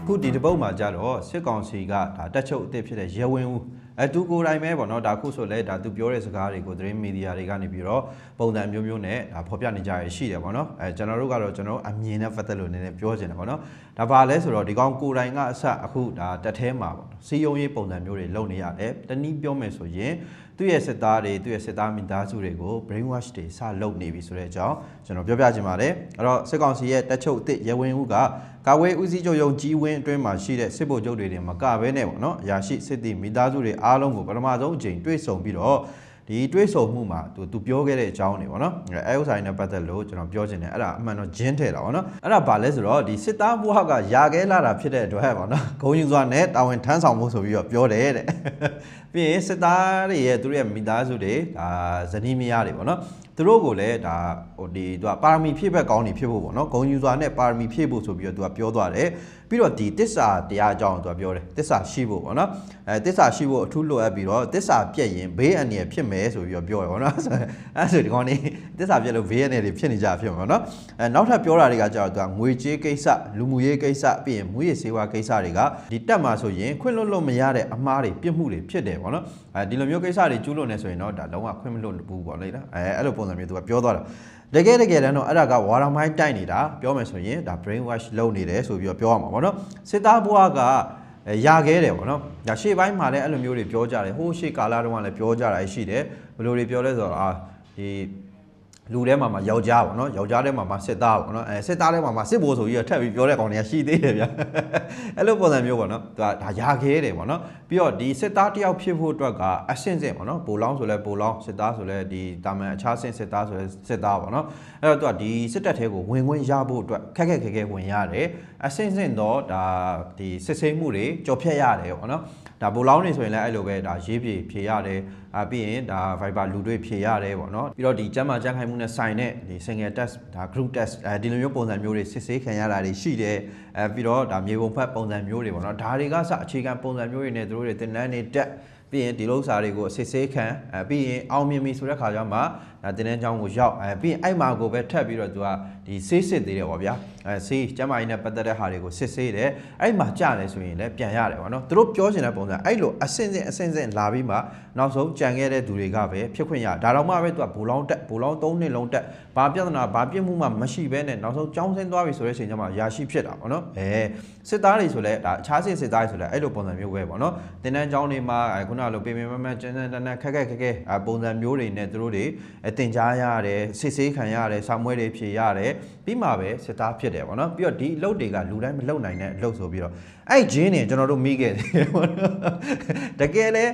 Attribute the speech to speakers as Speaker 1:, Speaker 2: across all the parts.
Speaker 1: ခုဒီတပုတ်မှာကြတော့စစ်ကောင်စီကဒါတက်ချုပ်အစ်ဖြစ်တဲ့ရဲဝင်းဦးသူကိုယ်တိုင်ပဲပေါ့နော်ဒါခုဆိုလဲဒါသူပြောတဲ့စကားတွေကိုသတင်းမီဒီယာတွေကနေပြီးတော့ပုံစံမျိုးမျိုးနဲ့ဒါဖော်ပြနေကြရရှိတယ်ပေါ့နော်ကျွန်တော်တို့ကတော့ကျွန်တော်အမြင်နဲ့ပတ်သက်လို့နည်းနည်းပြောချင်တယ်ပေါ့နော်ဒါပါလဲဆိုတော့ဒီကောင်ကိုယ်တိုင်ကအစအခုဒါတက်သေးမှာပေါ့စီယုံရေးပုံစံမျိုးတွေလုပ်နေရတယ်တနည်းပြောမယ်ဆိုရင်သူ့ရဲ့စစ်သားတွေသူ့ရဲ့စစ်သားမိသားစုတွေကို brain wash တွေစလုပ်နေပြီဆိုတဲ့အကြောင်းကျွန်တော်ပြောပြချင်ပါတယ်အဲ့တော့စစ်ကောင်စီရဲ့တက်ချုပ်အစ်ရဲဝင်းဦးကကာဝေးဦးစီးချုပ်ရုံးကြီးဝင်းအတွင်းမှာရှိတဲ့စစ်ဗိုလ်ချုပ်တွေတင်မကဘဲနဲ့ပေါ့နော်အရာရှိစစ်သည်မိသားစုတွေအားလုံးကိုပထမဆုံးအကြိမ်တွေ့ဆုံပြီးတော့ဒီတွေ့ဆုံမှုမှာသူပြောခဲ့တဲ့အကြောင်းတွေပေါ့နော်အဲဥစားရင်းနဲ့ပတ်သက်လို့ကျွန်တော်ပြောချင်တယ်အဲ့ဒါအမှန်တော့ဂျင်းထဲတာပေါ့နော်အဲ့ဒါဘာလဲဆိုတော့ဒီစစ်သားဘဝကယာခဲလာတာဖြစ်တဲ့အတွက်ပေါ့နော်ဂုံယူစွာနဲ့တာဝန်ထမ်းဆောင်မှုဆိုပြီးတော့ပြောတယ်တဲ့ပြီးရင်စစ်သားတွေရဲ့သူတို့ရဲ့မိသားစုတွေဒါဇနီးမယားတွေပေါ့နော်သူတို့ကိုလည်းဒါဟိုဒီသူကပါရမီဖြည့်ဘက်ကောင်းနေဖြစ်ဖို့ပေါ့နော်ဂုံယူစွာနဲ့ပါရမီဖြည့်ဖို့ဆိုပြီးတော့သူကပြောသွားတယ်ပြီးတော့ဒီတစ္ဆာတရားအကြောင်းသူကပြောတယ်တစ္ဆာရှိဖို့ပေါ့နော်တစ္ဆာရှိဖို့အထူးလိုအပ်ပြီးတော့တစ္ဆာပြက်ရင်ဘေးအန္တရာယ်ဖြစ်မယ်ဆိုပြီးတော့ပြောရပေါ့နော်အဲ့ဆိုဒီကောင်နေတစ္ဆာပြက်လို့ဘေးအန္တရာယ်တွေဖြစ်နေကြဖြစ်မှာပေါ့နော်နောက်ထပ်ပြောတာတွေကကြတော့သူကငွေကြေးကိစ္စလူမှုရေးကိစ္စပြီးရင်မွေးရစေဝါကိစ္စတွေကဒီတက်မှာဆိုရင်ခွင့်လွတ်လို့မရတဲ့အမှားတွေပြစ်မှုတွေဖြစ်တယ်ပေါ့နော်ဒီလိုမျိုးကိစ္စတွေကျူးလွန်နေဆိုရင်တော့ဒါလုံးဝခွင့်မလွတ်ဘူးပေါ့လေနော်အဲ့လိုပုံစံမျိုးသူကပြောသွားတာတကယ်တမ်းတော့အဲ့ဒါကဝါရမိုင်းတိုက်နေတာပြောမယ်ဆိုရင်ဒါ brain wash လုပ်နေတယ်ဆိုပြီးတော့ပြောရမှာပေါ့နော်စစ်သားဘွားကရာခဲတယ်ပေါ့နော်ဒါရှေ့ပိုင်းမှာလည်းအဲ့လိုမျိုးတွေပြောကြတယ်ဟိုးရှေ့ကာလာတုန်းကလည်းပြောကြတာရှိတယ်ဘယ်လိုတွေပြောလဲဆိုတော့ဒီလူထဲမှာယောက်ျားပေါ့နော်ယောက်ျားထဲမှာစစ်သားပေါ့နော်စစ်သားထဲမှာစစ်ဘိုးဆိုပြီးတော့ထပ်ပြီးပြောတဲ့ကောင်တွေကရှိသေးတယ်ဗျအဲ့လိုပုံစံမျိုးပေါ့နော်သူကဒါရာခဲတယ်ပေါ့နော်ပြီးတော့ဒီစစ်သားတယောက်ဖြစ်ဖို့အတွက်ကအဆင့်ဆင့်ပေါ့နော်ပိုလောင်းဆိုလဲပိုလောင်းစစ်သားဆိုလဲဒီတာမန်အခြားဆင့်စစ်သားဆိုလဲစစ်သားပေါ့နော်အဲ့တော့သူကဒီစစ်တပ်ထဲကိုဝင်ခွင့်ရဖို့အတွက်ခက်ခဲဝင်ရတယ်အဆင့်ဆင့်တော့ဒါဒီစစ်ဆေးမှုတွေကြော်ဖြတ်ရတယ်ပေါ့နော်ဒါပိုလောင်းနေဆိုရင်လည်းအဲ့လိုပဲဒါရေးပြေဖြေရတယ်ပြီးရင်ဒါ Viber လူတွေဖြေရတယ်ပေါ့နော်ပြီးတော့ဒီကျမ်းမာကြမ်းခိုင်မှုနဲ့ဆိုင်တဲ့ဒီ single test ဒါ group test ဒီလိုမျိုးပုံစံမျိုးတွေစစ်ဆေးခံရတာတွေရှိတယ်ပြီးတော့ဒါမြေပုံဖက်ပုံစံမျိုးတွေပေါ့နော်ဒါတွေကစအခြေခံပုံစံမျိုးတွေနဲ့သူတို့တွေတင်တန်းနေတက်ပြီးရင်ဒီလိုစာတွေကိုစစ်ဆေးခံပြီးရင်အောင်မြင်ပြီဆိုတဲ့ခါကျမှဒါတင်တန်းချောင်းကိုရောက်ပြီးရင်အဲ့မှာကိုပဲထပ်ပြီးတော့သူကဒီဆေးစစ်သေးတယ်ပေါ့ဗျာဆေးကျမ်းမာရေးနဲ့ပတ်သက်တဲ့ဟာတွေကိုစစ်ဆေးတယ်အဲ့မှာကြာတယ်ဆိုရင်လည်းပြန်ရတယ်ပေါ့နော်သူတို့ပြောချင်တဲ့ပုံစံအဲ့လိုအဆင့်ဆင့်လာပြီးမှနောက်ဆုံးကြံခဲ့တဲ့သူတွေကပဲဖြစ်ခွင့်ရဒါတော့မှပဲသူကဘူလောင်း3နှစ်လုံးတက်ဘာပြဿနာဘာပြစ်မှုမှမရှိဘဲနဲ့နောက်ဆုံးကြောင်းဆင်းသွားပြီဆိုတဲ့အချိန်ကျမှရာရှိဖြစ်တာပေါ့နော်စစ်သားတွေဆိုလဲဒါအခြားစစ်သားတွေဆိုလဲအဲ့လိုပုံစံမျိုးပဲပေါ့နော်တင်တန်းကျောင်းတွေမှာခုနလိုပေမကျန်းတန်းခက်ပုံစံမျိုးတွေနဲ့သူတို့တွေတင်ကြားရတယ်စစ်ဆေးခံရတယ်စာမွေးတွေဖြေရတယ်ပြီးမှပဲစစ်သားဖြစ်တယ်ပေါ့နော်ပြီးတော့ဒီအလုပ်တွေကလူတိုင်းမလုပ်နိုင်တဲ့အလုပ်ဆိုပြီးတော့အဲ့ဂျင်းတွေကျွန်တော်တို့မိခဲ့တယ်ပေါ့နော်တကယ်လ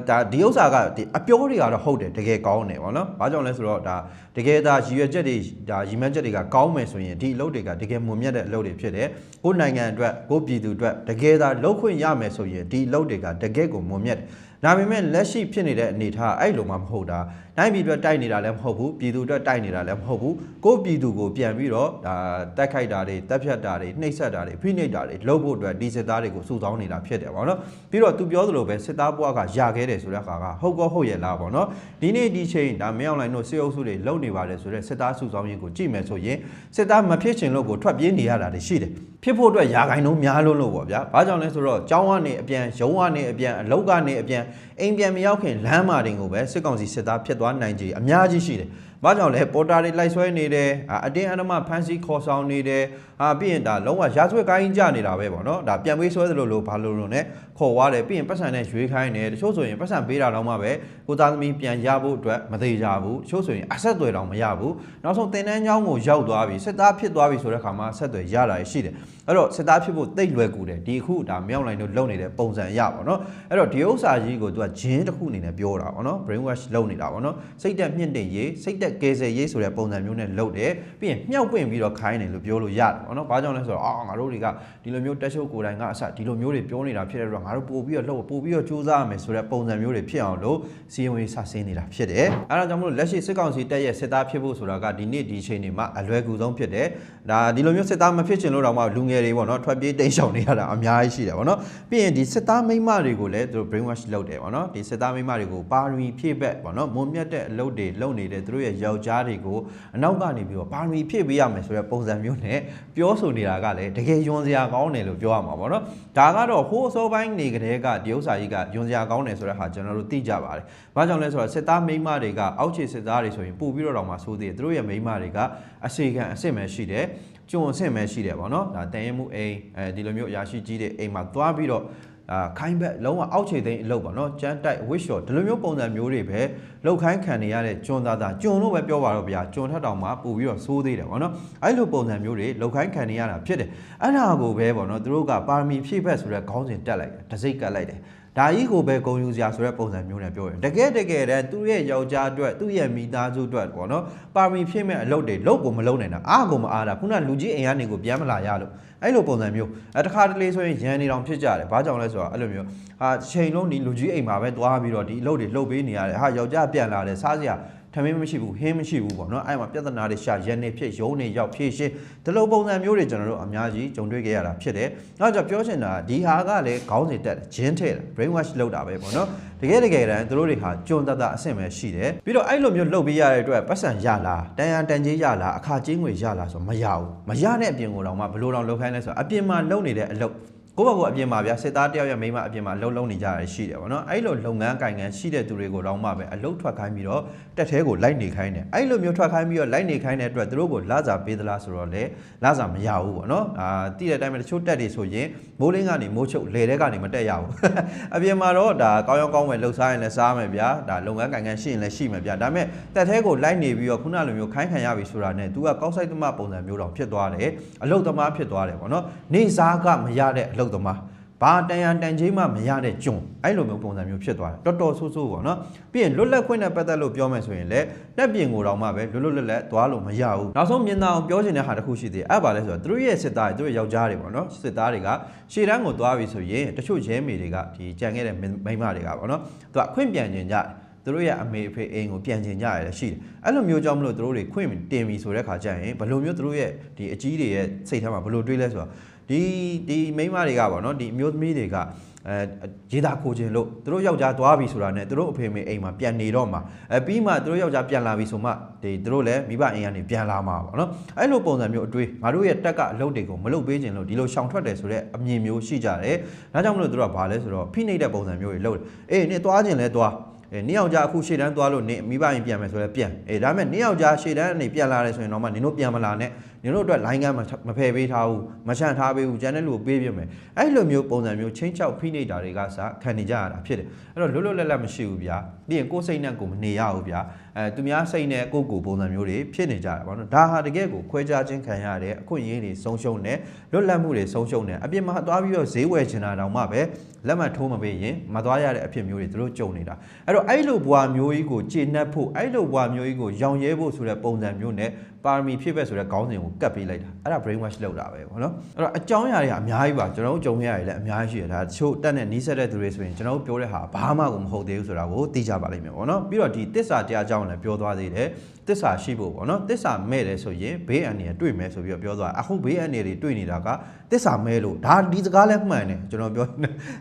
Speaker 1: ဲဒါဒီဥစ္စာကဒီအပြောတွေကတော့ဟုတ်တယ်တကယ်ကောင်းတယ်ပေါ့နော်။ဘာကြောင့်လဲဆိုတော့ဒါတကယ်ဒါရည်ရွယ်ချက်တွေဒါရည်မှန်းချက်တွေကကောင်းမယ်ဆိုရင်ဒီအလုပ်တွေကတကယ်မွန်မြတ်တဲ့အလုပ်တွေဖြစ်တယ်။ကိုယ်နိုင်ငံအတွက်ကိုယ်ပြည်သူအတွက်တကယ်ဒါလုပ်ခွင့်ရမယ်ဆိုရင်ဒီအလုပ်တွေကတကယ်ကိုမွန်မြတ်တယ်။ဒါပေမဲ့လက်ရှိဖြစ်နေတဲ့အနေအထားအဲ့လိုမှမဟုတ်တာတိုင်းပြည်အတွက်တိုက်နေတာလည်းမဟုတ်ဘူးပြည်သူအတွက်တိုက်နေတာလည်းမဟုတ်ဘူးကိုယ်ပြည်သူကိုပြန်ပြီးတော့ဒါတိုက်ခိုက်တာတွေတပ်ဖြတ်တာတွေနှိပ်စက်တာတွေဖိနှိပ်တာတွေလုပ်ဖို့အတွက်ဒီစစ်သားတွေကိုစုဆောင်းနေတာဖြစ်တယ်ပေါ့နော်ပြီးတော့သူပြောသလိုပဲစစ်သားဘွားကယာခဲတယ်ဆိုတဲ့အခါကဟုတ်ရဲ့လားပေါ့နော်ဒီနေ့ဒီချိန်ဒါမင်းအောင်လှိုင်တို့စစ်အုပ်စုတွေလုပ်နေပါတယ်ဆိုတဲ့စစ်သားစုဆောင်းရေးကိုကြည့်မယ်ဆိုရင်စစ်သားမဖြစ်ချင်လို့ကိုထွက်ပြေးနေရတာတွေရှိတယ်ဖြစ်ဖို့အတွက်ယာခိုင်နှုန်းများလို့ပေါ့ဗျာဘာကြောင့်လဲဆိုတော့ကျောင်းကနေအပြန်ရုံးကနေအပြန်အလုပ်ကနေအပြန်အိမ်ပြန်မရောက်ခင်လမ်းမာတင်ကိုပဲစစ်ကောင်စီစစ်သားဖြစ်သွားနိုင်ကြအများကြီးရှိတယ်။ဘာကြောင့်လဲပေါ်တာတွေလိုက်ဆွဲနေတယ်အတင်းအဓမ္မဖမ်းဆီးခေါ်ဆောင်နေတယ်ပြီးရင်ဒါလုံးဝရာဇဝတ်ကိုင်းကြနေတာပဲပေါ့နော်ဒါပြန်ပေးဆွဲသလိုဘာလို့နဲ့ခေါ်သွားတယ်ပြီးရင်ပတ်စံနဲ့ရွေးခိုင်းတယ်တချို့ဆိုရင်ပတ်စံပေးတာတော့မှပဲကိုသားသမီးပြန်ရဖို့အတွက်မသေးကြဘူးတချို့ဆိုရင်အဆက်အသွယ်တောင်မရဘူးနောက်ဆုံးတင်တန်းချောင်းကိုရောက်သွားပြီစစ်သားဖြစ်သွားပြီဆိုတဲ့ခါမှာဆက်သွယ်ရတာရှိတယ်အဲ့တော့စစ်သားဖြစ်ဖို့တိတ်လွယ်ကူတယ်ဒီအခုဒါမြောက်လိုင်းတို့လုပ်နေတဲ့ပုံစံရပါတော့အဲ့တော့ဒီဥစ္စာကြီးကိုသူကဂျင်းတစ်ခုအနေနဲ့ပြောတာပေါ့နော် brain wash လုပ်နေတာပေါ့နော်စိတ်တက်မြင့်တင်ရေးစိတ်တက်ကယ်ဆယ်ရေးဆိုတဲ့ပုံစံမျိုးနဲ့လုပ်တယ်ပြီးရင်မြှောက်ပွင့်ပြီးတော့ခိုင်းတယ်လို့ပြောလို့ရတယ်ပေါ့နော်ဘာကြောင့်လဲဆိုတော့ငါတို့တွေကဒီလိုမျိုးတက်ရှုပ်ကိုယ်တိုင်ကအစဒီလိုမျိုးတွေပြောနေတာဖြစ်တဲ့အတွက်ငါတို့ပို့ပြီးတော့လှုပ်ပို့ပြီးတော့စူးစမ်းရမယ်ဆိုတဲ့ပုံစံမျိုးတွေဖြစ်အောင်လို့စီရင်ဝင်စဆင်းနေတာဖြစ်တယ်အဲဒါကြောင့်မလို့လက်ရှိစစ်ကောင်စီတက်ရဲ့စစ်သားဖြစ်ဖို့ဆိုတာကဒီနေ့ဒီအချိန်တွေမှာအလွယ်ကူဆုံးဖြစ်တယ်ဒါဒီလိုမျိုးစစ်သားမဖြစ်ချင်လို့တော့မှလူငယ်တွေပေါ့နော်ထွက်ပြေးတိမ်းရှောင်နေရတာအများကြီးရှိတယ်ပေါ့နော်ပြီးရင်ဒီစစ်သားမိန်းမတွေကိုလည်းသူတို့ brain wash လုပ်တယ်ပေါ့နော်ဒီစစ်သားမိန်းမတွေကိုပါရမီဖြည့်ဘက်ပေါ့နော်မွန်မြတ်တဲ့အလုပ်တွေလုပ်နေတဲ့သူတို့ရဲ့ ယောက်ျားတွေကိုအနောက်ကနေပြီးတော့ပါရမီဖြည့်ပေးရမယ်ဆိုတဲ့ပုံစံမျိုးနဲ့ပြောဆိုနေတာကလည်းတကယ်ယွန်စရာကောင်းတယ်လို့ပြောရမှာပေါ့နော်ဒါကတော့ဟိုးအစောပိုင်းနေကလေးကဒီဥစ္စာကြီးကယွန်စရာကောင်းတယ်ဆိုတဲ့ဟာကျွန်တော်တို့သိကြပါတယ်ဘာကြောင့်လဲဆိုတော့စစ်သားမိန်းမတွေကအောက်ခြေစစ်သားတွေဆိုရင်ပို့ပြီးတော့မှဆိုးသေးတယ်သူတို့ရဲ့မိန်းမတွေကအစီခံအစ်စ်ပဲရှိတယ်ကျွန်းအဆင့်ပဲရှိတယ်ပေါ့နော်ဒါတန်ရင်မှုအိမ်ဒီလိုမျိုးအရာရှိကြီးတဲ့အိမ်မှာသွားပြီးတော့ခိုင်းဘက်လုံးဝအောက်ခြေသိမ်းအလုပ်ပေါ့နော်ကျန်းတိုက်ဝစ်ရှော့ဒီလိုမျိုးပုံစံမျိုးတွေပဲလောက်ခိုင်းခံနေရတဲ့ကျွန်းသားကျွန်းလို့ပဲပြောပါတော့ဗျာကျွန်းထက်တောင်မှပို့ပြီးတော့စိုးသေးတယ်ပေါ့နော်အဲ့လိုပုံစံမျိုးတွေလောက်ခိုင်းခံနေရတာဖြစ်တယ်အဲ့ဒါကိုပဲပေါ့နော်သူတို့ကပါရမီဖြည့်ဘက်ဆိုတဲ့ခေါင်းစဉ်တက်လိုက်တယ်တစိ့ကတ်လိုက်တယ်ဒါကြီးကိုပဲဂုံယူစရာဆိုတဲ့ပုံစံမျိုးနဲ့ပြောတယ်တကယ်တည်းသူ့ရဲ့ယောက်ျားအတွက်သူ့ရဲ့မိသားစုအတွက်ပေါ့နော်ပါရမီဖြည့်မဲ့အလုပ်တွေလုပ်ကိုမလုပ်နိုင်တာအားကိုမအားတာခုနလူကြီးအိမ်ကနေကိုပြန်မလာရလို့အဲ့လိုပုံစံမျိုးတခါတလေဆိုရင်ရန်နေတောင်ဖြစ်ကြတယ်ဘာကြောင့်လဲဆိုတော့အဲ့လိုမျိုးချိန်လုံးဒီလူကြီးအိမ်မှာပဲသွားပြီးတော့ဒီအလုပ်တွေလုပ်ပေးနေရတယ်ယောက်ျားပြန်လာတယ်စားစရာထမင်းမရှိဘူးဟင်းမရှိဘူးပေါ့နော်အဲ့မှာပြဿနာတွေရှာရန်နေဖြစ်ရုံးနေရောက်ဖြည့်ရှင်းဒီလိုပုံစံမျိုးတွေကျွန်တော်တို့အများကြီးကြုံတွေ့ခဲ့ရတာဖြစ်တယ်နောက်ကြပြောချင်တာဒီဟာကလည်းခေါင်းစဉ်တက်ဂျင်းထဲ့ brain wash လုပ်တာပဲပေါ့နော်တကယ်တမ်းသူတို့တွေဟာကျွန်းတတ်အဆင့်ပဲရှိတယ်ပြီးတော့အဲ့လိုမျိုးလုပ်ပေးရတဲ့အတွက်ပတ်စံရလားတန်ရန်တန်ကြီးရလားအခါကြီးငွေရလားဆိုမရဘူးမရတဲ့အပြင်ကိုတော့မှဘလို့တော့လုပ်ခိုင်းလဲဆိုအပြင်မှာလုပ်နေတဲ့အလုပ်ကိုယ့်ဘက်ကအပြင်မှာဗျာစစ်သားတယောက်ရဲ့မိန်းမအပြင်မှာလုံးနေကြရရှိတယ်ပေါ့နော်အဲ့လိုလုပ်ငန်းကိုင်ငန်းရှိတဲ့သူတွေကိုတော့မှပဲအလုပ်ထွက်ခိုင်းပြီးတော့တက်သေးကိုလိုက်နေခိုင်းတယ်အဲ့လိုမျိုးထွက်ခိုင်းပြီးတော့လိုက်နေခိုင်းတဲ့အတွက်သူတို့ကိုလစာပေးသလားဆိုတော့လေလစာမရဘူးပေါ့နော်တိတဲ့အတိုင်းပဲတချို့တက်တွေဆိုရင်မိုးလင်းကနေမိုးချုပ်လေထဲကနေမတက်ရဘူးအပြင်မှာတော့ဒါကောင်းကောင်းပဲလှုပ်ရှားရင်လည်းစားမယ်ဗျာဒါလုပ်ငန်းကိုင်ငန်းရှိရင်လည်းရှိမယ်ဗျာဒါပေမဲ့တက်သေးကိုလိုက်နေပြီးတော့ခုနလိုမျိုးခိုင်းခံရပြီဆိုတာနဲ့ तू ကကောက်ဆိုင်သမားပုံစံမျိုးတော့ဖြစ်သွားတယ်အလုပ်သမားဖြစ်သွားတယ်ပေါ့နော်နေစားကမရတဲ့အလုပ်သမားဘာတန်ရန်တန်ကြီးမှမရတဲ့ကျွန်းအဲ့လိုမျိုးပုံစံမျိုးဖြစ်သွားတယ်တော်ဆိုးဆိုးပေါ့နော်ပြီးရင်လွတ်လပ်ခွင့်နဲ့ပတ်သက်လို့ပြောမယ်ဆိုရင်လည်းတက်ပြင်ကိုတော့မှပဲလွတ်လပ်သွားလို့မရဘူးနောက်ဆုံးမြင်သာအောင်ပြောချင်တဲ့ဟာတစ်ခုရှိသေးတယ်အဲ့ပါလဲဆိုတော့သူတို့ရဲ့စစ်သားတွေသူတို့ယောက်ျားတွေပေါ့နော်စစ်သားတွေကရှေ့တန်းကိုသွားပြီဆိုရင်တချို့ရဲမေတွေကဒီကြံခဲ့တဲ့မိန်းမတွေကပေါ့နော်သူကခွင့်ပြန်ကျင်ကြတယ်သူတို့ရဲ့အမေအဖေအိမ်ကိုပြန်ကျင်ကြရတယ်ရှိတယ်အဲ့လိုမျိုးကြောင့်မလို့သူတို့တွေခွင့်တင်ပြီဆိုတဲ့ခါကျရင်ဘယ်လိုမျိုးသူတို့ရဲ့ဒီအကြီးတွေရဲ့စိတ်ထဲမှာဘယ်လိုတွေးလဲဆိုတော့ဒီမိန်းမတွေကပေါ့နော်ဒီအမျိုးသမီးတွေကရေးသားခိုးခြင်းလို့သူတို့ယောက်ျားသွားပြီဆိုတာနဲ့သူတို့အဖေမေအိမ်မှာပြန်နေတော့မှာပြီးမှသူတို့ယောက်ျားပြန်လာပြီဆိုမှဒီသူတို့လည်းမိဘအိမ်ကနေပြန်လာမှာပေါ့နော်အဲ့လိုပုံစံမျိုးအတွေးငါတို့ရဲ့တက်ကအလုပ်တွေကိုမလုပ်ပေးခြင်းလို့ဒီလိုရှောင်ထွက်တယ်ဆိုတဲ့အမြင်မျိုးရှိကြတယ်ဒါကြောင့်မလို့သူတို့ကဘာလဲဆိုတော့ဖိနှိပ်တဲ့ပုံစံမျိုးတွေလုပ်တယ်အေးနေသွားခြင်းလဲသွားနင်းယောက်ျားအခုရှေ့တန်းသွားလို့နေမိဘရင်ပြန်မယ်ဆိုလဲပြန်ဒါပေမဲ့နင်းယောက်ျားရှေ့တန်းအနေပြန်လာတယ်ဆိုရင်တော့မှနင်တို့ပြန်မလာနဲ့နင်တို့အတွက်လိုင်းကမ်းမဖယ်ပေးထားဘူးမချန့်ထားပေးဘူးကျန်တဲ့လူကိုပေးပြမယ်အဲ့လိုမျိုးပုံစံမျိုးချင်းချောက်ဖိနှိပ်တာတွေကစခံနေကြရတာဖြစ်တယ်အဲ့တော့လွတ်လပ်မရှိဘူးဗျာပြီးရင်ကိုယ်စိတ်နဲ့ကိုမနေရဘူးဗျာသူများစိတ်နဲ့ကိုပုံစံမျိုးတွေဖြစ်နေကြတာပေါ့နော်ဒါဟာတကယ်ကိုခွဲခြားခြင်းခံရတဲ့အခွင့်အရေးတွေဆုံးရှုံးတယ်လွတ်လပ်မှုတွေဆုံးရှုံးတယ်အပြင်မှာသွားပြီးတော့ဈေးဝယ်ချင်တာတောင်မှပဲလက်မှတ်ထိုးမပေးရင်မသွားရတဲ့အဖြစ်မျိုးတွေသူတို့ကြုံနေတာအဲ့တော့အဲ့လိုဘွာမျိုးကြီးကိုကျေနပ်ဖို့အဲ့လိုဘွာမျိုးကြီးကိုရောင်ရဲဖို့ဆိုတဲ့ပုံစံမျိုးနဲ့ပါရမီဖြစ်ပဲဆိုတဲ့ခေါင်းစဉ်ကိုကတ်ပေးလိုက်တာအဲ့ဒါ brain wash လုပ်တာပဲပေါ့နော်အဲ့တော့အကြောင်းအရာတွေကအများကြီးပါကျွန်တော်တို့ကြုံရရလည်းအများကြီးရှိတယ်ဒါတချို့တက်နဲ့နီးစက်တဲ့သူတွေဆိုရင်ကျွန်တော်တို့ပြောတဲ့ဟာဘာမှကိုမဟုတ်သေးဘူးဆိုတာကိုသိကြပါလိမ့်မယ်ပေါ့နော်ပြီးတော့ဒီတစ္ဆာတရားအကြောင်းလည်းပြောသွားသေးတယ်တစ္ဆာရှိဖို့ပေါ့နော်တစ္ဆာမဲ့တယ်ဆိုရင်ဘေးအန္တရာယ်တွေ့မယ်ဆိုပြီးတော့ပြောသွားအခုဘေးအန္တရာယ်တွေတွေ့နေတာကတစ္ဆာမဲ့လို့ဒါဒီစကားလည်းမှန်တယ်ကျွန်တော်ပြော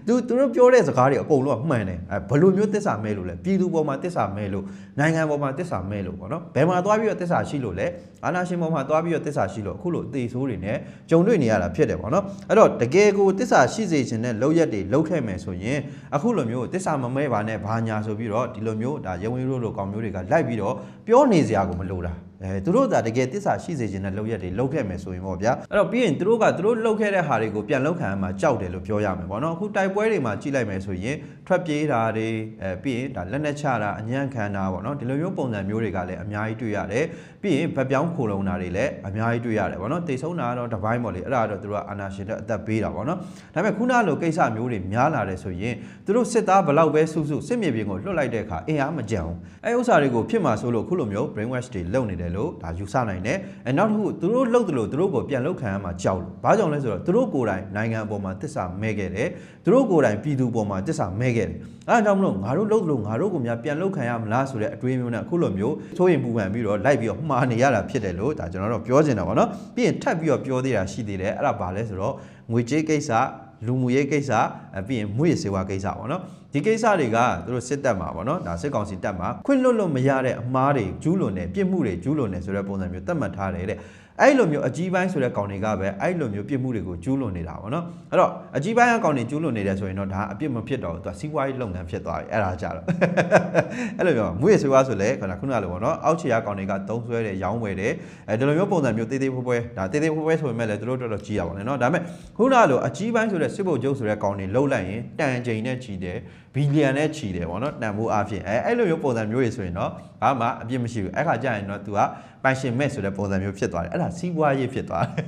Speaker 1: သူတို့ပြောတဲ့စကားတွေအကုန်လုံးကမှန်တယ်ဘယ်လိုမျိုးတစ္ဆာမဲ့လို့လဲပြည်သူပေါ်မှာတစ္ဆာမဲ့လို့နိုင်ငံပေါ်မှာတစ္ဆာမဲ့လို့ပေါ့နော်ဘယ်မှာသွားပြီးတော့တစ္ဆာရှိလို့လဲအာနာရှင်ပေါ်မှာသွားပြီးတော့တစ္ဆာရှိလို့အခုလိုအသေးဆိုးတွေနဲ့ကြုံတွေ့နေရတာဖြစ်တယ်ပေါ့နော်အဲ့တော့တကယ်ကိုတစ္ဆာရှိစေခြင်းနဲ့လောက်ရက်တွေလောက်ခဲ့မယ်ဆိုရင်အခုလိုမျိုးတစ္ဆာမမဲပါနဲ့ဘာညာဆိုပြီးတော့ဒီလိုမျိုးဒါရုံရင်းလိုကောင်မျိုးတွေကလိုက်ပြီးတော့ပြောနေစရာကိုမလိုတာသူတို့ကတကယ်တစ္ဆာရှိစေခြင်းနဲ့လောက်ရက်တွေလောက်ခဲ့မယ်ဆိုရင်ပေါ့ဗျာအဲ့တော့ပြီးရင်သူတို့လောက်ခဲ့တဲ့ဟာတွေကိုပြန်လောက်ခံမှာကြောက်တယ်လို့ပြောရမယ်ပေါ့နော်အခုတိုက်ပွဲတွေမှာကြည့်လိုက်မယ်ဆိုရင်ထွက်ပြေးတာတွေပြီးရင်ဒါလက်နက်ချတာအညံ့ခံတာပေါ့နော်ဒီလိုမျိုးပုံစံမျိုးတွေကလည်းအများကြီးတွေ့ရတယ်ပြီးရင်ဗတ်ပြောင်းခိုလုံတာတွေလည်းအများကြီးတွေ့ရတယ်ပေါ့နော်တိတ်ဆုံးတာကတော့တစ်ပိုင်းပေါ့လေအဲ့ဒါတော့သူတို့ကအာနာရှင်တဲ့အသက်ပေးတာပေါ့နော်ဒါပေမဲ့ခုနလိုကိစ္စမျိုးတွေများလာတယ်ဆိုရင်သူတို့စစ်သားဘလောက်ပဲစုစစ်မြေပြင်ကိုလွှတ်လိုက်တဲ့အခါအင်အားမကြံဘူးအဲ့ဥစ္စာတွေကိုဖြစ်မှာဆိုလို့ခုလိုမျိုး brain wash တွေလုပ်နေတယ်လို့ဒါယူဆနိုင်တယ်နောက်တစ်ခုသူတို့လှုပ်တယ်လို့သူတို့ကိုပြန်လှုပ်ခံရမှာကြောက်လို့ဘာကြောင့်လဲဆိုတော့သူတို့ကိုယ်တိုင်နိုင်ငံအပေါ်မှာတစ္ဆာမဲခဲ့တယ်သူတို့ကိုယ်တိုင်ပြည်သူပေါ်မှာတစ္ဆာမဲခဲ့တယ်အဲ့ဒါကြောင့်မလို့ငါတို့လှုပ်တယ်လို့ငါတို့ကိုများပြန်လှုပ်ခံရမလားဆိုတဲ့အတွေးမျိုးနဲ့အခုလိုမျိုးသိုးရင်ပူပန်ပြီးတော့လိုက်ပြီးတော့မှားနေရတာဖြစ်တယ်လို့ဒါကျွန်တော်တို့ပြောချင်တာပေါ့နော်ပြီးရင်ထပ်ပြီးတော့ပြောသေးတာရှိသေးတယ်အဲ့ဒါဘာလဲဆိုတော့ငွေကြေးကိစ္စ လူမှုရေးကိစ္စပြီးရင်မွေးစေဝါကိစ္စပေါ့နော်ဒီကိစ္စတွေကသူတို့စစ်တပ်မှာပေါ့နော်ဒါစစ်ကောင်စီတပ်မှာခွင့်လွတ်လို့မရတဲ့အမားတွေကျူးလွန်တယ်ပြစ်မှုတွေကျူးလွန်တယ်ဆိုတဲ့ပုံစံမျိုးသတ်မှတ်ထားတယ်တဲ့အဲ့လိုမျိုးအကြီးပိုင်းဆိုတဲ့ကောင်တွေကပဲအဲ့လိုမျိုးပြစ်မှုတွေကိုကျူးလွန်နေတာပေါ့နော်အဲ့တော့အကြီးပိုင်းကကောင်တွေကျူးလွန်နေတယ်ဆိုရင်တော့ဒါအပြစ်မဖြစ်တော့ဘူးသူကစီးပွားရေးလုပ်ငန်းဖြစ်သွားပြီအဲ့ဒါကြတော့အဲ့လိုမျိုးမွေးစေဝါဆိုလဲခုနကလိုပေါ့နော်အောက်ခြေကကောင်တွေကသုံးဆွဲတယ်ရောင်းဝယ်တယ်ဒီလိုမျိုးပုံစံမျိုးတေးသေးဖွဲဖွဲဒါတေးသေးဖွဲဖွဲဆိုပေမဲ့လည်းသူတို့တော်တော်ကြီးရပါနဲ့နော်ဒါပေမဲ့ခုနကလိုအကြီးပိုင်းဆိုတဲ့စစ်ဗိုလ်ချုပ်ဆိုတဲ့ကောင်တွေလှုပ်လိုက်ရင်တန်ချိန်နဲ့ချီတယ်ဘီလီယံနဲ့ချီတယ်ပေါ့နော်တန်ဖိုးအဖြစ်အဲ့လိုမျိုးပုံစံမျိုးတွေဆိုရင်တော့ဘာမှအပြစ်မရှိဘူးအဲ့ခါကျရင်တော့ तू ကပိုင်ရှင်မဲ့ဆိုတဲ့ပုံစံမျိုးဖြစ်သွားတယ်အဲ့ဒါစီးပွားရေးဖြစ်သွားတယ်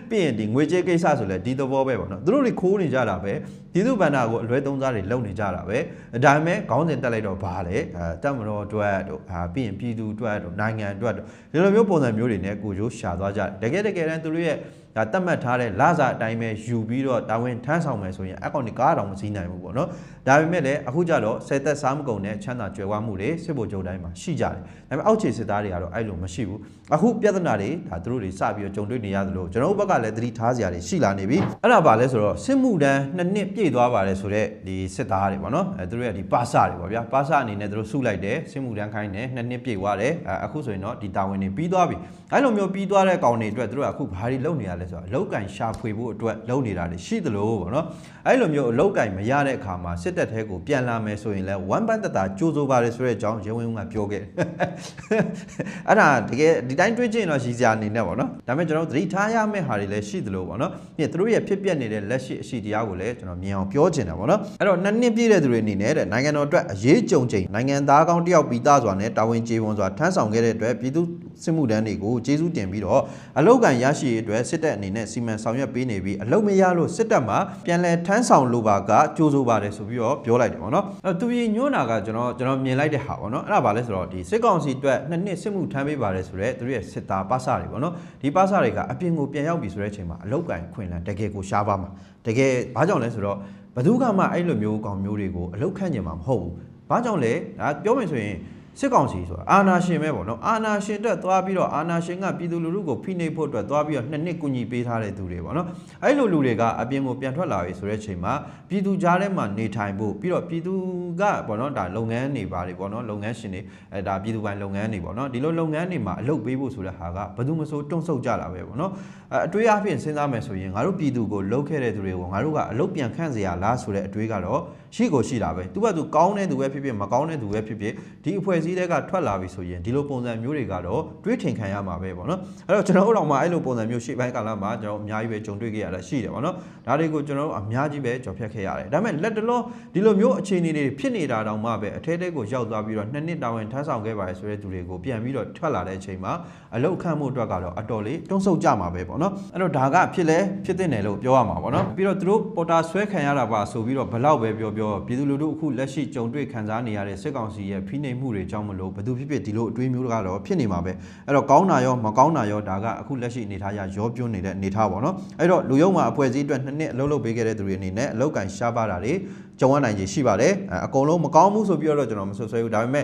Speaker 1: ပြီးရင်ဒီငွေကြေးကိစ္စဆိုလဲဒီသဘောပဲပေါ့နော်သူတို့တွေခိုးနေကြတာပဲဒီသူဘန္နာကိုအလွဲသုံးစားတွေလုပ်နေကြတာပဲဒါပေမဲ့ခေါင်းစဉ်တက်လိုက်တော့ဘာလဲတက်မတော်အတွက်တို့ပြီးရင်ပြည်သူအတွက်တို့နိုင်ငံအတွက်တို့ဒီလိုမျိုးပုံစံမျိုးတွေနဲ့ကိုကျိုးရှာသွားကြတယ်တကယ်တမ်းသူတို့ရဲ့ဒါတတ်မှတ်ထားတဲ့လစာအတိုင်းပဲယူပြီးတော့တာဝန်ထမ်းဆောင်မယ်ဆိုရင်အကောင့်ဒီကားတောင်မစည်းနိုင်ဘူးပေါ့နော်ဒါပေမဲ့လည်းအခုကျတော့ဆယ်သက်စားမကုန်တဲ့ချမ်းသာကြွယ်ဝမှုတွေစစ်ဗိုလ်ချုပ်တိုင်းမှာရှိကြတယ်ဒါပေမဲ့အောက်ခြေစစ်သားတွေကတော့အဲ့လိုမရှိဘူးအခုပြဿနာတွေဒါသူတို့တွေစပြီးတော့ကြုံတွေ့နေရသလိုကျွန်တော်တို့ဘက်ကလည်းသတိထားစရာတွေရှိလာနေပြီအဲ့ဒါပါလဲဆိုတော့စစ်မှုတန်း2နှစ်ပြည့်သွားပါတယ်ဆိုတော့ဒီစစ်သားတွေပေါ့နော်သူတို့ရဲ့ဒီပါစတွေပေါ့ဗျာပါစအနေနဲ့သူတို့စုလိုက်တယ်စစ်မှုတန်းခိုင်းတယ်2နှစ်ပြည့်သွားတယ်အခုဆိုရင်တော့ဒီတာဝန်တွေပြီးသွားပြီအဲ့လိုမျိုးပြီးသွားတဲ့ကောင်တွေအတွက်သူတို့ကအခုဘာတွေလုပ်နေရလဲဆိုတော့အလောက်ကန်ရှာဖွေဖို့အတွက်လုပ်နေတာတွေရှိသလိုပေါ့နော်အဲ့လိုမျိုးအလောက်ကန်မရတဲ့အခါမှာစစ်တပ်ထဲကိုပြန်လာမယ်ဆိုရင်လည်းဝမ်ပန်းတတာကြိုးစိုးပါတယ်ဆိုတဲ့အကြောင်းရဲဝင်းကပြောခဲ့အဲ့ဒါတကယ်ဒီတိုင်းတွေးကြည့်ရင်တော့ရှိစရာအနေနဲ့ပေါ့နော်ဒါပေမဲ့ကျွန်တော်သတိထားရမယ့်ဟာတွေလည်းရှိသလိုပေါ့နော်ပြီးသူတို့ရဲ့ဖြစ်ပျက်နေတဲ့လက်ရှိအရှိတရားကိုလည်းကျွန်တော်မြင်အောင်ပြောချင်တာပေါ့နော်အဲ့တော့2နှစ်ပြည့်တဲ့သူတွေအနေနဲ့တဲ့နိုင်ငံတော်အတွက်အရေးကြုံချိန်နိုင်ငံသားကောင်းတယောက်ပြီးသားစွာနဲ့တာဝန်ကျေပွန်စွာထမ်းဆောင်ခဲ့တဲ့အတွက်ပြည်သူစစ်မှုထမ်းတွေကိုကျေးဇူးတင်ပြီးတော့အလောက်ကန်ရရှိရေးအတွက်စစ်တပ်အနေနဲ့စီမံဆောင်ရွက်ပေးနေပြီးအလောက်မရလို့စစ်တပ်မှာပြန်လည်ထမ်းဆောင်လိုပါကကြိုးစိုးပါတယ်ဆိုပြီးတော့ပြောလိုက်တယ်ပေါ့နော်အဲ့တော့သူကြီးညွှန်းတာကကျွန်တော်မြင်လိုက်တဲ့ဟာပေါ့နော်အဲ့ဒါဘာလဲဆိုတော့ဒီစစ်ကောင်စီအတွက်2နှစ်စစ်မှုထမ်းပေးပါတယ်ဆိုတော့သူတို့ရဲ့စစ်သားပါစာတွေပေါ့နော်ဒီပါစာတွေကအပြင်ကိုပြန်ရောက်ပြီဆိုတဲ့အချိန်မှာအလောက်ကန်ခွင်လန်တကယ်ကိုရှားပါမှာတကယ်ဘာကြောင့်လဲဆိုတော့ဘယ်သူကမှအဲ့လိုမျိုးကောင်မျိုးတွေကိုအလောက်ခန့်ကျင်မှာမဟုတ်ဘူးဘာကြောင့်လဲဒါပြောမယ်ဆိုရင်စစ်ကောင်စီဆိုတာအာဏာရှင်ပဲပေါ့နော်အာဏာရှင်တက်သွားပြီးတော့အာဏာရှင်ကပြည်သူလူထုကိုဖိနှိပ်ဖို့အတွက်သွားပြီးတော့2နှစ်ကူညီပေးထားတဲ့သူတွေပေါ့နော်အဲ့လိုလူတွေကအပြင်ကိုပြန်ထွက်လာပြီဆိုတဲ့အချိန်မှာပြည်သူကြားထဲမှာနေထိုင်ဖို့ပြီးတော့ပြည်သူကပေါ့နော်ဒါလုပ်ငန်းတွေပါတယ်ပေါ့နော်လုပ်ငန်းရှင်တွေဒါပြည်သူပိုင်လုပ်ငန်းတွေပေါ့နော်ဒီလိုလုပ်ငန်းတွေမှာအလုပ်ပေးဖို့ဆိုတဲ့ဟာကဘယ်သူမှဆိုတွန့်ဆုတ်ကြတာပဲပေါ့နော်အတွေးအဖြစ်စဉ်းစားမယ်ဆိုရင်ငါတို့ပြည်သူကိုလှုပ်ခဲ့တဲ့သူတွေကိုငါတို့ကအလုပ်ပြန်ခန့်เสียရလားဆိုတဲ့အတွေးကတော့ရှိကိုရှိတာပဲသူကသူကောင်းတဲ့သူပဲဖြစ်ဖြစ်မကောင်းတဲ့သူပဲဖြစ်ဖြစ်ဒီအဖွဲ့အစည်းတွေကထွက်လာပြီဆိုရင်ဒီလိုပုံစံမျိုးတွေကတော့တွေးထင်ခံရမှာပဲပေါ့နော်အဲ့တော့ကျွန်တော်တို့တော့မှအဲ့လိုပုံစံမျိုးရှေ့ပိုင်းကာလမှာကျွန်တော်အများကြီးပဲကြုံတွေ့ခဲ့ရတာရှိတယ်ပေါ့နော်ဒါတွေကိုကျွန်တော်တို့အများကြီးပဲကြော်ဖြတ်ခဲ့ရတယ်ဒါပေမဲ့လက်တလုံးဒီလိုမျိုးအခြေအနေတွေဖြစ်နေတာတောင်မှပဲအထဲထဲကိုရောက်သွားပြီးတော့2နှစ်တာဝန်ထမ်းဆောင်ခဲ့ပါတယ်ဆိုတဲ့သူတွေကိုပြန်ပြီးတော့ထွက်လာတဲ့အချိန်မှာအလုတ်ခန့်မှုအတွက်ကတော့အတော်လေးတွန်းဆုတ်ကြမှာပဲပေါ့နော်အဲ့တော့ဒါကဖြစ်တဲ့တယ်လို့ပြောရမှာပေါ့နော်ပြီးတော့သူတို့ပေါ်တာဆွဲခံရတာပါဆိုပြီးတော့ဘလောက်ပဲပြောပြည်သူလူထုအခုလက်ရှိကြုံတွေ့ခံစားနေရတဲ့စစ်ကောင်စီရဲ့ဖိနှိပ်မှုတွေကြောင့်မလို့ဘယ်သူဖြစ်ဖြစ်ဒီလိုအတွေးမျိုးကတော့ဖြစ်နေမှာပဲအဲ့တော့ကောင်းတာရောမကောင်းတာရောဒါကအခုလက်ရှိအနေထားရရောပြွန်းနေတဲ့အနေထားပေါ့နော်အဲ့တော့လူယုံမှာအဖွဲ့အစည်းအတွက်2နှစ်အလုပ်လုပ်ပေးခဲ့တဲ့သူတွေအနေနဲ့အလုပ်ကန်ရှားပါတာတွေကြုံရနိုင်ခြေရှိပါတယ်အကုန်လုံးမကောင်းဘူးဆိုပြီးတော့ကျွန်တော်မဆွဆွဲဘူးဒါပေမဲ့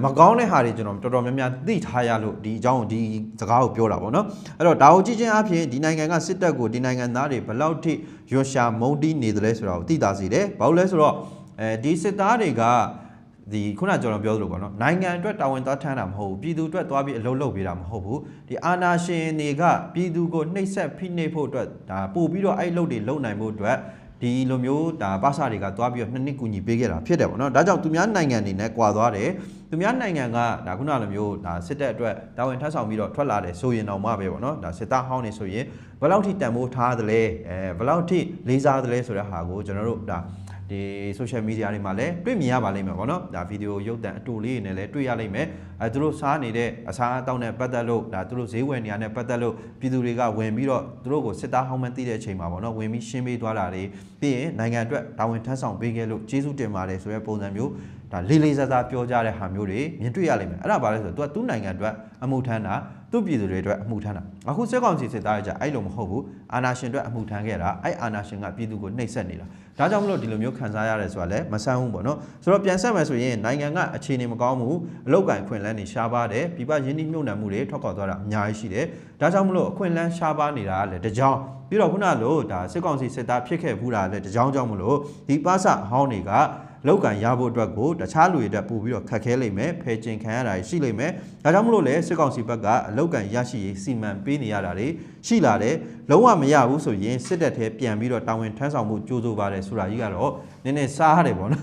Speaker 1: မကောင်းတဲ့ဟာတွေကျွန်တော်တော်တော်များများသိထားရလို့ဒီအကြောင်းဒီစကားကိုပြောတာပေါ့နော်အဲ့တော့ဒါကိုကြည့်ချင်းအပြင်ဒီနိုင်ငံကစစ်တပ်ကိုဒီနိုင်ငံသားတွေဘယ်လောက်ထိရွှရှာမုံတီးနေတယ်လဲဆိုတာကိုသိသာစေတယ်ဘာလို့လဲဆိုတော့ဒီစစ်သားတွေကဒီခုနကျွန်တော်ပြောသလိုပေါ့နော်နိုင်ငံအတွက်တာဝန်သွားထမ်းတာမဟုတ်ဘူးပြည်သူအတွက်သွားပြီးအလုပ်လုပ်ပေးတာမဟုတ်ဘူးဒီအာဏာရှင်တွေကပြည်သူကိုနှိပ်စက်ဖိနှိပ်ဖို့အတွက်ဒါပို့ပြီးတော့အဲ့လုပ်တွေလုပ်နိုင်ဖို့အတွက်ဒီလိုမျိုးဒါပါစာတွေကသွားပြီးတော့2နှစ်ကူညီပေးခဲ့တာဖြစ်တယ်ပေါ့နော်ဒါကြောင့်သူများနိုင်ငံတွေနဲ့ကွာသွားတယ်သူများနိုင်ငံကဒါခုနလိုမျိုးဒါစစ်တပ်အတွက်တာဝန်ထမ်းဆောင်ပြီးတော့ထွက်လာတယ်ဆိုရင်တော့မှပဲပေါ့နော်ဒါစစ်သားဟောင်းနေဆိုရင်ဘယ်လောက်ထိတန်ဖိုးထားသလဲဘယ်လောက်ထိလေးစားသလဲဆိုတဲ့ဟာကိုကျွန်တော်တို့ဒါဒီ social media တွေမှာလည်းတွေ့မြင်ရပါလိမ့်မယ်ပေါ့နော်ဒါဗီဒီယိုရုပ်သံအတူလေးတွေနဲ့လည်းတွေ့ရလိမ့်မယ်သူတို့စားနေတဲ့အစားအသောက်နဲ့ပတ်သက်လို့ဒါသူတို့ဈေးဝယ်နေရတဲ့ပတ်သက်လို့ပြည်သူတွေကဝင်ပြီးတော့သူတို့ကိုစစ်သားဟောင်းမှန်းသိတဲ့အချိန်မှာပေါ့နော်ဝင်ပြီးရှင်းပေးသွားတာတွေပြီးရင်နိုင်ငံအတွက်တာဝန်ထမ်းဆောင်ပေးခဲ့လို့ကျေးဇူးတင်ပါတယ်ဆိုတဲ့ပုံစံမျိုး ဒါလေးလေးစားစားပြောကြတဲ့ဟာမျိုးတွေမြင်တွေ့ရလိမ့်မယ်အဲ့ဒါဘာလဲဆိုတော့သူနိုင်ငံအတွက်အမှုထမ်းတာသူ့ပြည်သူတွေအတွက်အမှုထမ်းတာအခုစစ်ကောင်စီစစ်သားတွေကြအဲ့လိုမဟုတ်ဘူးအာဏာရှင်အတွက်အမှုထမ်းခဲ့တာအဲ့အာဏာရှင်ကပြည်သူကိုနှိပ်စက်နေတာဒါကြောင့်မလို့ဒီလိုမျိုးခံစားရတယ်ဆိုတာလည်းမဆန်းဘူးပေါ့နော်ဆိုတော့ပြန်ဆက်မယ်ဆိုရင်နိုင်ငံကအခြေအနေမကောင်းဘူးအလောက်ကန်ခွင့်လန်းနေရှားပါတယ်ပြပရင်းနှီးမြှုပ်နှံမှုတွေထွက်ပေါ်သွားတာအများကြီးရှိတယ်ဒါကြောင့်မလို့အခွင့်လန်းရှားပါနေတာကလည်းတကြောင်ပြီးတော့ခုနလိုဒါစစ်ကောင်စီစစ်သားဖြစ်ခဲ့ဘူးတာလည်းတကြောင်ကြောင့်မလို့ဒီပါစအဟောင်းတွေကလောက်ကန်ရဖို့အတွက်ကိုတခြားလူတွေတက်ပို့ပြီးတော့ခက်ခဲလိမ့်မယ်ဖယ်ကျင်ခံရတာရှိလိမ့်မယ်ဒါကြောင့်မလို့လေစစ်ကောင်စီဘက်ကအလောက်ကန်ရရှိရေးစီမံပေးနေရတာတွေရှိလာတယ်လုံးဝမရဘူးဆိုရင်စစ်တပ်ထဲပြန်ပြီးတော့တာဝန်ထမ်းဆောင်မှုကြိုးစိုးပါတယ်ဆိုတာကြီးကတော့နည်းနည်းစားရတယ်ပေါ့နော်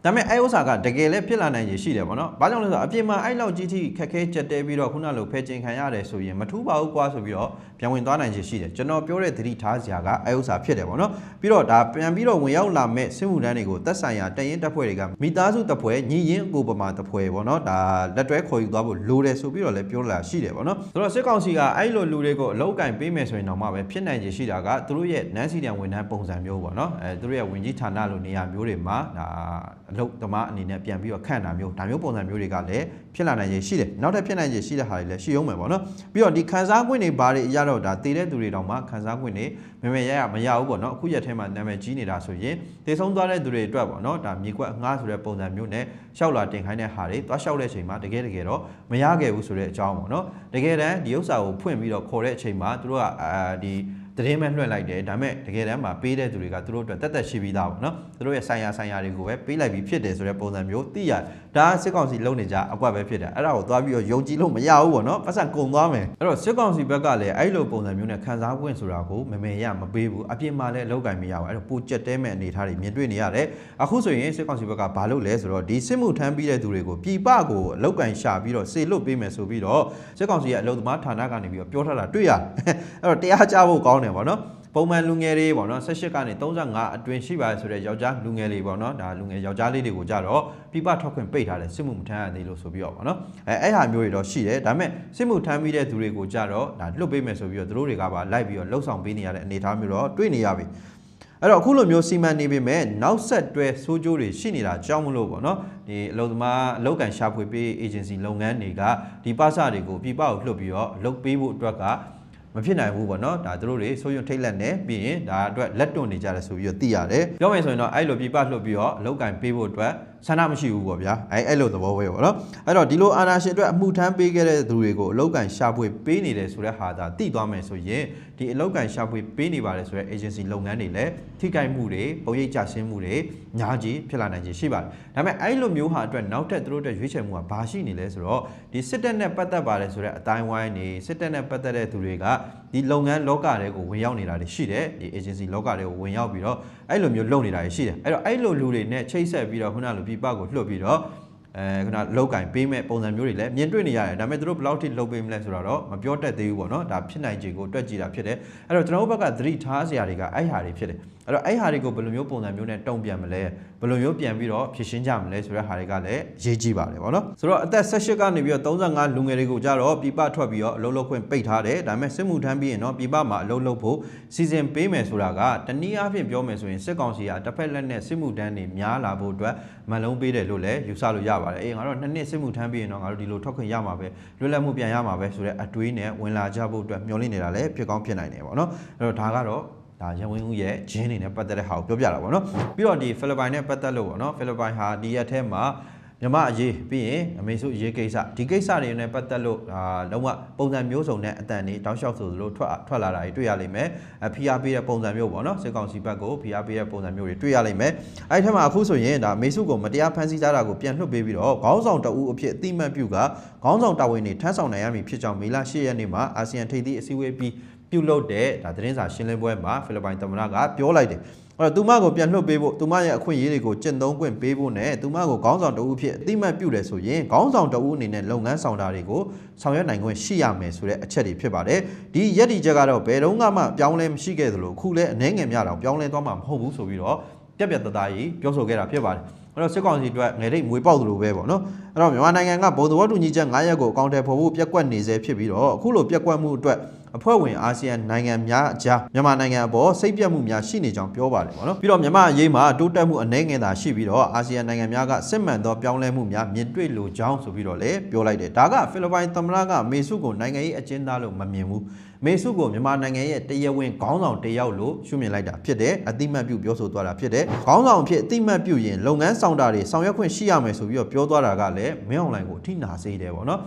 Speaker 1: ဒါပေမဲ့အဲ့ဥစ္စာကတကယ်လည်းဖြစ်လာနိုင်ရရှိတယ်ပေါ့နော်ဘာကြောင့်လဲဆိုတော့အပြင်မှာအဲ့လောက်ကြီးထိခက်ခဲကြက်တဲပြီးတော့ခုနလိုဖယ်ကျင်ခံရတယ်ဆိုရင်မထူးပါဘူးကွာဆိုပြီးတော့ပြန်ဝင်သွားနိုင်ရရှိတယ်ကျွန်တော်ပြောတဲ့သတိထားစရာကအဲ့ဥစ္စာဖြစ်တယ်ပေါ့နော်ပြီးတော့ဒါပြန်ပြီးတော့ဝင်ရောက်လာမဲ့စစ်မှုထမ်းတွေကိုသက်ဆိုင်ရာတရင်တပ်ဖွဲ့တွေကမိသားစုတပ်ဖွဲ့ညီရင်အကိုပမာတပ်ဖွဲ့ပေါ့နော်ဒါလက်တွဲခေါ်ယူသွားဖို့လိုတယ်ဆိုပြီးတော့လည်းပြောလာရှိတယ်ပေါ့နော်ဆိုတော့စစ်ကောင်စီကအဲ့လိုလူတွေကိုအလောက်ကင်ပေးမယ်ဆိုရင်တော့မှပဲဖြစ်နိုင်ရရှိတာကသူတို့ရဲ့နန်းစီတံဝန်ထမ်းပုံစံမျိုးပေါ့နော်သူတို့ရဲ့ဝင်ကြီးဌာနလိုနေရာမျိုးတွေမှာဒါအလုပ်သမားအနေနဲ့ပြန်ပြီးတော့ခန့်တာမျိုးဒါမျိုးပုံစံမျိုးတွေကလည်းဖြစ်လာနိုင်ရရှိတယ်နောက်ထပ်ဖြစ်နိုင်ရရှိတဲ့ဟာတွေလည်းရှိအောင်မယ်ပေါ့နော်ပြီးတော့ဒီခန်းစားခွင့်တွေဘာတွေအရတော့ဒါတည်တဲ့သူတွေတောင်မှခန်းစားခွင့်တွေမရဘူးပေါ့နော်အခုရက်ထဲမှာနာမည်ကြီးနေတာဆိုရင်တည်ဆုံးသွားတဲ့သူတွေအတွက်ပေါ့နော်ဒါမြေကွက်ငှားဆိုတဲ့ပုံစံမျိုးနဲ့ရှောက်လာတင်ခိုင်းတဲ့ဟာတွေသွားရှောက်တဲ့အချိန်မှာတကယ်တော့မရခဲ့ဘူးဆိုတဲ့အကြောင်းပေါ့နော်တကယ်တမ်းဒီဥစ္စာကိုဖွင့်ပြီးတော့ခေါ်တဲ့အချိန်မှာသူတို့ကဒီတရင်မဲ့လွှင့်လိုက်တယ်ဒါပေမဲ့တကယ်တမ်းမှာပေးတဲ့သူတွေကသူတို့အတွက်တက်ရှိပြီးသားပေါ့နော်သူတို့ရဲ့ဆိုင်ရာတွေကိုပဲပေးလိုက်ပြီးဖြစ်တယ်ဆိုတဲ့ပုံစံမျိုးသိရဒါစစ်ကောင်စီလုံးနေကြအကွက်ပဲဖြစ်တယ်အဲ့ဒါကိုသွားပြီးတော့ယုံကြည်လို့မရဘူးပေါ့နော်ပတ်စံကုန်သွားမယ်အဲ့တော့စစ်ကောင်စီဘက်ကလည်းအဲ့လိုပုံစံမျိုးနဲ့ခံစား권ဆိုတာကိုမပေးဘူးအပြင်မှာလည်းအလောက်ကင်မရဘူးအဲ့တော့ပိုကြက်တဲမဲ့အနေထားတွေမြင်တွေ့နေရတယ်အခုဆိုရင်စစ်ကောင်စီဘက်ကဘာလုပ်လဲဆိုတော့ဒီစစ်မှုထမ်းပြီးတဲ့သူတွေကိုပြည်ပကိုအလောက်ကင်ရှာပြီးတော့စေလွတ်ပေးမယ်ဆိုပြီးတော့စစ်ကောင်စီရဲ့အလုပ်သမားဌာနကနေပြီးတော့ပြောထားတာတွေ့ရတယ်အဲ့တော့တရားကြဖို့ကောင်းတယ်ပေါ့နော်ပုံမှန်လူငယ်တွေပေါ့နော်18ကနေ35အတွင်းရှိပါတယ်ဆိုတဲ့ယောက်ျားလူငယ်တွေပေါ့နော်ဒါလူငယ်ယောက်ျားလေးတွေကိုကြတော့ပြပထွက်ခွင့်ပိတ်ထားတယ်စစ်မှုမထမ်းရသေးလို့ဆိုပြီးတော့ပေါ့နော်အဲ့ဟာမျိုးတွေတော့ရှိတယ်ဒါပေမဲ့စစ်မှုထမ်းပြီးတဲ့သူတွေကိုကြတော့ဒါလွတ်ပေးမယ်ဆိုပြီးတော့သူတို့တွေကပါလိုက်ပြီးတော့လှုပ်ဆောင်ပေးနေရတဲ့အနေအထားမျိုးတော့တွေ့နေရပြီအဲ့တော့အခုလိုမျိုးစီမံနေပေမဲ့နောက်ဆက်တွဲဆိုးကျိုးတွေရှိနေတာကြောင့်မလို့ပေါ့နော်ဒီအလုပ်သမားအလုပ်ကန်ရှာဖွေပေး agency လုပ်ငန်းတွေကဒီပါစတွေကိုပြပကိုလွှတ်ပြီးတော့လုပ်ပေးဖို့အတွက်ကမဖြစ်နိုင်ဘူးပေါ့နော်ဒါတို့တွေဆိုးရွံ့ထိတ်လက်နေပြီးရင်ဒါအတွက်လက်တွန့်နေကြတယ်ဆိုပြီးတော့သိရတယ်ပြောမယ်ဆိုရင်တော့အဲ့လိုပြပလွှတ်ပြီးတော့အလုပ်ကန်ပေးဖို့အတွက်ဆန္ဒမရှိဘူးပေါ့ဗျာအဲ့လိုသဘောပဲပေါ့နော်အဲ့တော့ဒီလိုအာဏာရှင်အတွက်အမှုထမ်းပေးခဲ့တဲ့သူတွေကိုအလုပ်ကန်ရှာဖွေပေးနေတယ်ဆိုတဲ့ဟာသာသိသွားမယ်ဆိုရင်ဒီအလုပ်ကန်ရှာဖွေပေးနေပါတယ်ဆိုတဲ့ agency လုပ်ငန်းတွေလည်းထိခိုက်မှုတွေပုံရိပ်ကျဆင်းမှုတွေအများကြီးဖြစ်လာနိုင်ခြေရှိပါတယ်ဒါပေမဲ့အဲ့လိုမျိုးဟာအတွက်နောက်ထပ်တို့အတွက်ရွေးချယ်မှုကဘာရှိနေလဲဆိုတော့ဒီစစ်တပ်နဲ့ပတ်သက်ပါတယ်ဆိုတဲ့အတိုင်းဝိုင်းနေစစ်တပ်နဲ့ပတ်သက်တဲ့သူတွေကဒီလုပ်ငန်းလောကတွေကိုဝင်ရောက်နေတာတွေရှိတယ်ဒီ agency လောကတွေကိုဝင်ရောက်ပြီးတော့အဲ့လိုမျိုးလုပ်နေတာတွေရှိတယ်အဲ့တော့အဲ့လိုလူတွေနဲ့ချိတ်ဆက်ပြီးတော့ခုနလိုပြပကိုလွှတ်ပြီးတော့ခုနလောက်ကင်ပေးမဲ့ပုံစံမျိုးတွေလည်းမြင်တွေ့နေရတယ်ဒါပေမဲ့တို့ဘယ်လောက်ထိလုပ်ပေးမလဲဆိုတော့မပြောတတ်သေးဘူးပေါ့နော်ဒါဖြစ်နိုင်ခြေကိုတွက်ကြည့်တာဖြစ်တယ်အဲ့တော့ကျွန်တော်တို့ဘက်ကသတိထားစရာတွေကအဲ့ဟာတွေဖြစ်တယ်အဲ့တော့အဲ့ဟာတွေကိုဘယ်လိုမျိုးပုံစံမျိုးနဲ့တုံ့ပြန်မလဲဘယ်လိုမျိုးပြန်ပြီးတော့ဖြည့်ရှင်းကြမလဲဆိုတဲ့ဟာတွေကလည်းရေးကြည့်ပါတယ်ပေါ့နော်ဆိုတော့အသက်18ကနေပြီးတော့35လူငယ်တွေကိုကြတော့ပြပထွက်ပြီးတော့အလုပ်လုပ်ခွင့်ပိတ်ထားတယ်ဒါပေမဲ့စစ်မှုထမ်းပြီးရင်တော့ပြပမှာအလုပ်လုပ်ဖို့စီစဉ်ပေးမယ်ဆိုတာကတနည်းအားဖြင့်ပြောမယ်ဆိုရင်စစ်ကောင်စီကတစ်ဖက်လက်နဲ့စစ်မှုထမ်းတွေများလာဖို့အတွက်မလုံးပေးတယ်လို့လည်းယူဆလို့ရပါတယ်အေးငါတို့2နှစ်စစ်မှုထမ်းပြီးရင်တော့ငါတို့ဒီလိုထွက်ခွင့်ရမှာပဲလွတ်လပ်မှုပြန်ရမှာပဲဆိုတဲ့အတွေးနဲ့ဝင်လာကြဖို့အတွက်မျှော်လင့်နေတာလည်းဖြစ်ကောင်းဖြစ်နိုင်တယ်ပေါ့နော်အဲ့တော့ဒါကတော့ဒါရန်ဝင်ဦးရဲ့ဂျင်းနေနဲ့ပတ်သက်တဲ့ဟာကိုပြောပြတာပေါ့နော်ပြီးတော့ဒီဖိလစ်ပိုင်နဲ့ပတ်သက်လို့ပေါ့နော်ဖိလစ်ပိုင်ဟာဒီရက်ထဲမှာမြန်မာအရေးပြီးရင်အမေစုအရေးကိစ္စဒီကိစ္စတွေနဲ့ပတ်သက်လို့လုံးဝပုံစံမျိုးစုံနဲ့အတန်တွေတောက်လျှောက်ဆိုလို့ထွက်လာတာတွေတွေ့ရလိမ့်မယ်ဖိအားပေးတဲ့ပုံစံမျိုးပေါ့နော်စစ်ကောင်စီဘက်ကိုဖိအားပေးတဲ့ပုံစံမျိုးတွေတွေ့ရလိမ့်မယ်အဲ့ဒီထက်မှာအခုဆိုရင်ဒါအမေစုကိုမတရားဖမ်းဆီးကြတာကိုပြန်လွှတ်ပေးပြီးတော့ခေါင်းဆောင်တအူးအဖြစ်အတိမတ်ပြုကခေါင်းဆောင်တာဝန်တွေထမ်းဆောင်နိုင်ရမည်ဖြစ်ကြောင်းမေလ10ရက်နေ့မှာအာဆီယံထိပ်သီးအစည်းအဝေးပြီးပြုလုပ်တဲ့ဒါသတင်းစာရှင်းလင်းပွဲမှာဖိလစ်ပိုင်သမ္မတကပြောလိုက်တယ်အဲ့တော့သူမကိုပြန်လွှတ်ပေးဖို့သူမရဲ့အခွင့်အရေးတွေကိုကျင့်သုံးခွင့်ပေးဖို့နဲ့သူမကိုခေါင်းဆောင်တအူးဖြစ်အတိမတ်ပြုတယ်ဆိုရင်ခေါင်းဆောင်တအူးအနေနဲ့လုပ်ငန်းဆောင်တာတွေကိုဆောင်ရွက်နိုင်ခွင့်ရှိရမယ်ဆိုတဲ့အချက်တွေဖြစ်ပါတယ်ဒီရည်တည်ချက်ကတော့ဘယ်တော့မှပြောင်းလဲမရှိခဲ့သလိုခုလဲအနှဲငယ်များတော့ပြောင်းလဲသွားမှာမဟုတ်ဘူးဆိုပြီးတော့ပြက်တသားကြီးပြောဆိုခဲ့တာဖြစ်ပါတယ်အဲ့တော့စစ်ကောင်စီအတွက်ငယ်ထိတ်မွေးပေါက်သလိုပဲပေါ့နော်အဲ့တော့မြန်မာနိုင်ငံကဘုံသဘောတူညီချက်9ရပ်ကိုအကောင့်ထဲပေါ်ဖို့ပြက်ကွက်နေစေဖြစ်ပြီးတော့အခုလိုပြက်ကွက်မှုအတွက် အဖွဲ့ဝင်အာဆီယံနိုင်ငံများအကြားမြန်မာနိုင်ငံအပေါ်စိတ်ပြတ်မှုများရှိနေကြောင်းပြောပါတယ်ပေါ့နော်ပြီးတော့မြန်မာအရေးမှာတိုးတက်မှုအနေငယ်သာရှိပြီးတော့အာဆီယံနိုင်ငံများကစစ်မှန်သောပြောင်းလဲမှုများမြင်တွေ့လိုကြောင်းဆိုပြီးတော့လည်းပြောလိုက်တယ်ဒါကဖိလစ်ပိုင်သမ္မတကမေဆုကိုနိုင်ငံရေးအကျဉ်းသားလို့မမြင်ဘူးမေဆုကိုမြန်မာနိုင်ငံရဲ့တရားဝင်ခေါင်းဆောင်တယောက်လို့ရှုမြင်လိုက်တာဖြစ်တယ်အတိမတ်ပြုပြောဆိုသွားတာဖြစ်တယ်ခေါင်းဆောင်ဖြစ်အတိမတ်ပြုရင်လုပ်ငန်းဆောင်တာတွေဆောင်ရွက်ခွင့်ရှိရမယ်ဆိုပြီးတော့ပြောသွားတာကလည်းမင်းအွန်လိုင်းကိုအထိနာစေတယ်ပေါ့နော်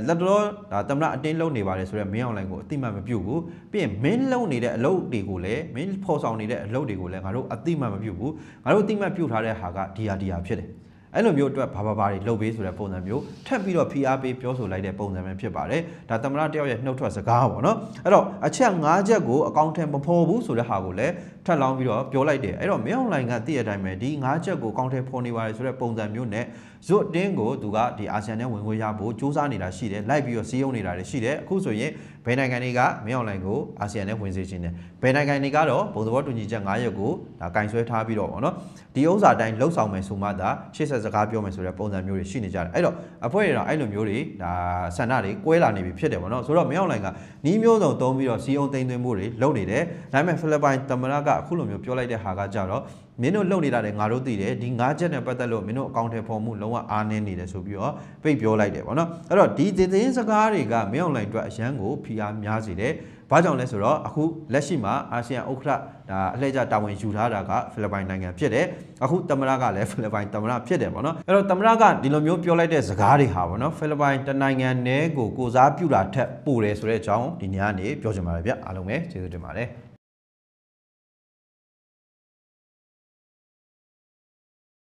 Speaker 1: လက်တော်ဒါသမ္မတအတင်းလုံနေပါတယ်ဆိုတော့မင်းအွန်လိုင်းကိုအတိမတ်မပြုဘူးပြီးရင်မင်းလုံနေတဲ့အလုပ်တွေကိုလည်းမင်းဖော်ဆောင်နေတဲ့အလုပ်တွေကိုလည်းငါတို့အတိမတ်မပြုဘူးငါတို့အတိမတ်ပြုထားတဲ့ဟာကဒီဟာဖြစ်တယ်အဲ့လိုမျိုးအတွက်ဘာတွေလုပ်ပေးဆိုတဲ့ပုံစံမျိုးထပ်ပြီးတော့ PR ပေးပြောဆိုလိုက်တဲ့ပုံစံမျိုးဖြစ်ပါတယ်ဒါသမ္မတတယောက်ရဲ့နှုတ်ထွက်စကားပေါ့နော်အဲ့တော့အချက်၅ချက်ကိုအကောင့်ထဲမဖော်ဘူးဆိုတဲ့ဟာကိုလည်းထပ်လောင်းပြီးတော့ပြောလိုက်တယ်အဲ့တော့မင်းအွန်လိုင်းကသိတဲ့အတိုင်းပဲဒီ၅ချက်ကိုအကောင့်ထဲဖော်နေပါတယ်ဆိုတဲ့ပုံစံမျိုးနဲ့ဇွတ်တင်းကိုသူကဒီအာဆီယံနဲ့ဝင်ခွင့်ရဖို့စူးစမ်းနေတာရှိတယ်လိုက်ပြီးတော့စီးရုံနေတာတွေရှိတယ်အခုဆိုရင်ဘယ်နိုင်ငံတွေကမင်းအွန်လိုင်းကိုအာဆီယံနဲ့ဝင်စေချင်တယ်ဘယ်နိုင်ငံတွေကတော့ဘုံသဘောတူညီချက်၅ရက်ကိုဒါကင်ဆွဲထားပြီးတော့ပေါ့နော်ဒီဥစ္စာတိုင်းလှုပ်ဆောင်မယ်ဆိုမှဒါရှေ့ဆက်စကားပြောမယ်ဆိုတဲ့ပုံစံမျိုးတွေရှိနေကြတယ်အဲ့တော့အဖွဲ့တွေတော့အဲ့လိုမျိုးတွေဒါဆန္ဒတွေကွဲလာနေပြီဖြစ်တယ်ပေါ့နော်ဆိုတော့မင်းအွန်လိုင်းကနီးမျိုးစုံတုံးပြီးတော့စီးအောင်သိမ်းသွင်းမှုတွေလုပ်နေတယ်ဒါပေမဲ့ဖိလစ်ပိုင်သမ္မတကအခုလိုမျိုးပြောလိုက်တဲ့ဟာကကြတော့မင်းတို့လုပ်နေတာတွေငါတို့သိတယ်ဒီ၅ချက်နဲ့ပတ်သက်လို့မင်းတို့အကောင့်ထဲပေါ်မှုလုံးဝအားနည်းနေတယ်ဆိုပြီးတော့ပိတ်ပြောလိုက်တယ်ပေါ့နော်အဲ့တော့ဒီသတင်းစကားတွေကမင်းအွန်လိုင်းအတွက်အရန်ကို PR များစေတယ်ဘာကြောင့်လဲဆိုတော့အခုလက်ရှိမှာအာဆီယံဥက္ကဋ္ဌဒါအလှည့်ကျတာဝန်ယူထားတာကဖိလစ်ပိုင်နိုင်ငံဖြစ်တယ်အခုသမ္မတကလည်းဖိလစ်ပိုင်သမ္မတဖြစ်တယ်ပေါ့နော်အဲ့တော့သမ္မတကဒီလိုမျိုးပြောလိုက်တဲ့စကားတွေဟာပေါ့နော်ဖိလစ်ပိုင်တနိုင်ငံနဲ့ကိုစားပြုတာထက်ပိုတယ်ဆိုတဲ့အကြောင်းဒီညနေပြောချင်ပါတယ်ဗျအားလုံးပဲကျေးဇူးတင်ပါတယ်